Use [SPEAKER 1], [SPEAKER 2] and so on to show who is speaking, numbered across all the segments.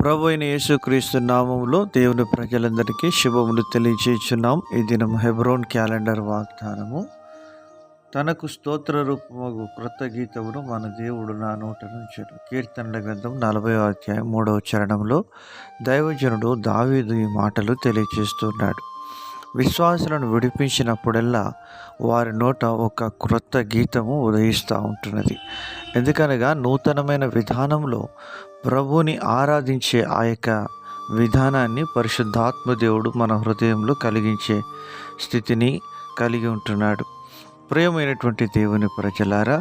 [SPEAKER 1] ప్రభు అయిన యేసుక్రీస్తు నామములో దేవుని ప్రజలందరికీ శుభములు తెలియజేస్తున్నాం. ఈ దినం హెబ్రోన్ క్యాలెండర్ వాగ్దానము. తనకు స్తోత్ర రూపము క్రొత్త గీతమును మన దేవుడు నా నోట నుంచెను. కీర్తనల గ్రంథం 40వ అధ్యాయం 3వ చరణంలో దైవజనుడు దావీదు ఈ మాటలు తెలియజేస్తున్నాడు. విశ్వాసులను విడిపించినప్పుడల్లా వారి నోట ఒక క్రొత్త గీతము ఉదయిస్తూ ఉంటున్నది. ఎందుకనగా నూతనమైన విధానంలో ప్రభువుని ఆరాధించే ఆ యొక్క విధానాన్ని పరిశుద్ధాత్మ దేవుడు మన హృదయంలో కలిగించే స్థితిని కలిగి ఉంటున్నాడు. ప్రియమైనటువంటి దేవుని ప్రజలారా,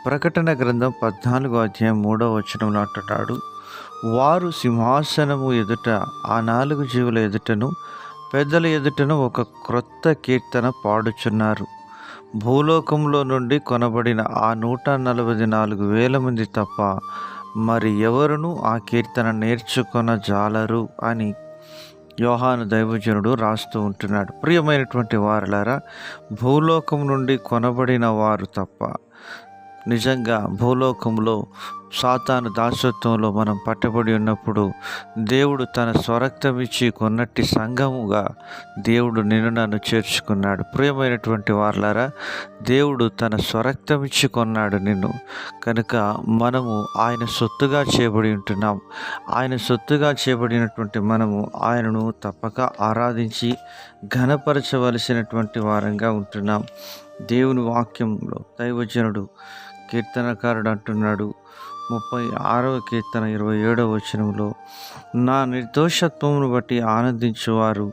[SPEAKER 1] ప్రకటన గ్రంథం 14వ అధ్యాయం 3వ వచనంలో అంటున్నాడు, వారు సింహాసనము ఎదుట ఆ 4 జీవుల ఎదుటను పెద్దల ఎదుటను ఒక క్రొత్త కీర్తన పాడుచున్నారు. భూలోకంలో నుండి కొనబడిన ఆ 144,000 మంది తప్ప మరి ఎవరునూ ఆ కీర్తన నేర్చుకొన జాలరు అని యోహాను దైవజనుడు రాస్తూ ఉంటున్నాడు. ప్రియమైనటువంటి వారలారా, భూలోకం నుండి కొనబడిన వారు తప్ప, నిజంగా భూలోకంలో సాతాను దాసత్వంలో మనం పట్టబడి ఉన్నప్పుడు దేవుడు తన స్వరక్తం ఇచ్చి కొన్నట్టి సంఘముగా దేవుడు నిన్ను నన్ను చేర్చుకున్నాడు. ప్రియమైనటువంటి వారలారా, దేవుడు తన స్వరక్తం ఇచ్చి కొన్నాడు నిన్ను. కనుక మనము ఆయన సొత్తుగా చేయబడి ఉంటున్నాం. ఆయన సొత్తుగా చేయబడినటువంటి మనము ఆయనను తప్పక ఆరాధించి ఘనపరచవలసినటువంటి వారంగా ఉంటున్నాం. దేవుని వాక్యంలో దైవజనుడు కీర్తనకారుడు అంటున్నాడు, 36వ కీర్తన 27వ వచనంలో, నా నిర్దోషత్వమును బట్టి ఆనందించువారు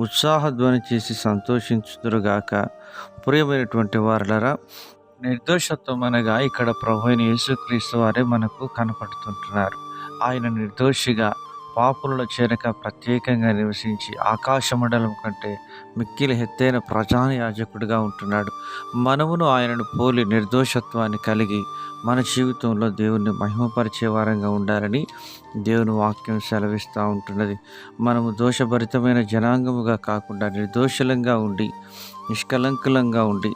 [SPEAKER 1] ఉత్సాహధ్వని చేసి సంతోషించుదురుగాక. ప్రియమైనటువంటి వారలారా, నిర్దోషత్వం అనగా ఇక్కడ ప్రభు అయిన యేసుక్రీస్తు వారే మనకు కనపడుతుంటున్నారు. ఆయన నిర్దోషిగా పాపులలో చేరక ప్రత్యేకంగా నివసించి ఆకాశమండలం కంటే మిక్కిలి ఎత్తైన ప్రధానయాజకుడిగా ఉంటున్నాడు. మనమును ఆయనను పోలి నిర్దోషత్వాన్ని కలిగి మన జీవితంలో దేవుణ్ణి మహిమపరిచే వారంగా ఉండాలని దేవుని వాక్యం సెలవిస్తూ ఉంటున్నది. మనము దోషభరితమైన జనాంగముగా కాకుండా నిర్దోషులంగా ఉండి నిష్కలంకులంగా ఉండి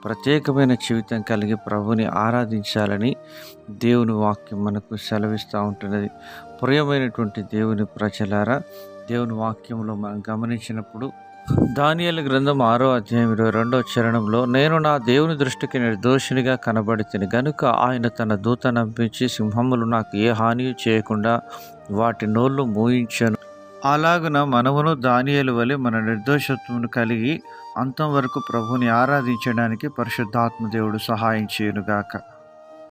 [SPEAKER 1] ప్రత్యేకమైన జీవితం కలిగి ప్రభుని ఆరాధించాలని దేవుని వాక్యం మనకు సెలవిస్తూ ఉంటున్నది. ప్రియమైనటువంటి దేవుని ప్రజలారా, దేవుని వాక్యంలో మనం గమనించినప్పుడు దానియేలు గ్రంథం 6వ అధ్యాయం 22వ చరణంలో, నేను నా దేవుని దృష్టికి నిర్దోషినిగా కనబడితిని గనుక ఆయన తన దూతను పంపించి సింహములు నాకు ఏ హాని చేయకుండా వాటి నోళ్ళు మూయించను. అలాగున మనమును దానియేలు వలె మన నిర్దోషత్వమును కలిగి అంతం వరకు ప్రభుని ఆరాధించడానికి పరిశుద్ధాత్మ దేవుడు సహాయం చేయునుగాక.